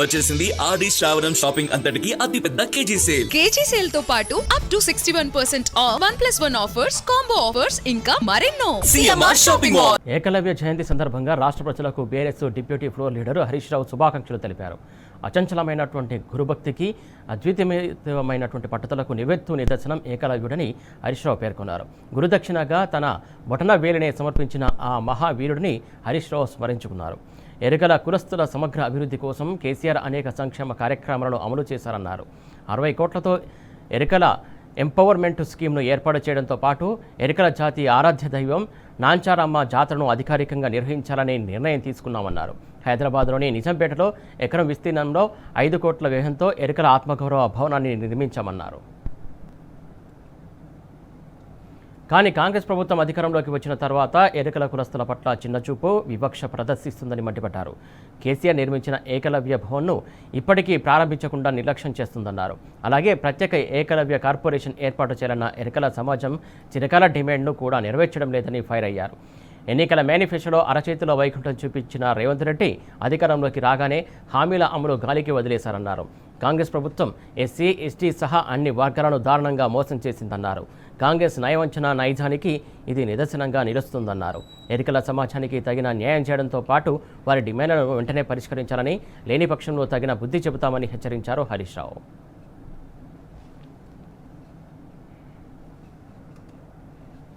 వచ్చేసింది ఆది శ్రావణం షాపింగ్ అంతటికి అతిపెద్ద కేజీ సేల్ తో పాటు up to 61% off 1+1 offers, combo offers ఇంకా మరెన్నో. CMR shopping mall. ఏకలవ్య జయంతి సందర్భంగా రాష్ట్ర ప్రజలకు BRS deputy floor leader Harish Rao శుభాకాంక్షలు తెలిపారు. అచంచలమైనటువంటి గురుభక్తికి, అద్వితీయమైనటువంటి పట్టుదలకు నివెత్తు నిదర్శనం ఏకలవ్యుడని హరీష్ రావు పేర్కొన్నారు. గురుదక్షిణగా తన బొటన వేలినే సమర్పించిన ఆ మహావీరుడిని హరీష్ రావు స్మరించుకున్నారు. ఎరుకల కులస్తుల సమగ్ర అభివృద్ధి కోసం కేసీఆర్ అనేక సంక్షేమ కార్యక్రమాలను అమలు చేశారన్నారు. 60 కోట్లతో ఎరుకల ఎంపవర్మెంట్ స్కీమ్ను ఏర్పాటు చేయడంతో పాటు ఎరుకల జాతి ఆరాధ్య దైవం నాంచారమ్మ జాతరను అధికారికంగా నిర్వహించాలనే నిర్ణయం తీసుకున్నామన్నారు. హైదరాబాద్లోని నిజాంపేటలో ఎకరం విస్తీర్ణంలో 5 కోట్ల వ్యయంతో ఎరుకల ఆత్మగౌరవ భవనాన్ని నిర్మించామన్నారు. కానీ కాంగ్రెస్ ప్రభుత్వం అధికారంలోకి వచ్చిన తర్వాత ఎరుకల కులస్తుల పట్ల చిన్నచూపు, వివక్ష ప్రదర్శిస్తుందని మండిపడ్డారు. కేసీఆర్ నిర్మించిన ఏకలవ్య భవన్ను ఇప్పటికీ ప్రారంభించకుండా నిర్లక్ష్యం చేస్తుందన్నారు. అలాగే ప్రత్యేక ఏకలవ్య కార్పొరేషన్ ఏర్పాటు చేయాలన్న ఎరుకల సమాజం చిరకాల డిమాండ్ను కూడా నెరవేర్చడం లేదని ఫైర్ అయ్యారు. ఎన్నికల మేనిఫెస్టోలో అరచేతిలో వైకుంఠం చూపించిన రేవంత్ రెడ్డి అధికారంలోకి రాగానే హామీల అమలు గాలికి వదిలేశారన్నారు. కాంగ్రెస్ ప్రభుత్వం ఎస్సీ, ఎస్టీ సహా అన్ని వర్గాలను దారుణంగా మోసం చేసిందన్నారు. కాంగ్రెస్ నయవంచన నైజానికి ఇది నిదర్శనంగా నిలుస్తుందన్నారు. ఎన్నికల సమాజానికి తగిన న్యాయం చేయడంతో పాటు వారి డిమాండ్లను వెంటనే పరిష్కరించాలని, లేని పక్షంలో తగిన బుద్ధి చెబుతామని హెచ్చరించారు హరీష్ రావు.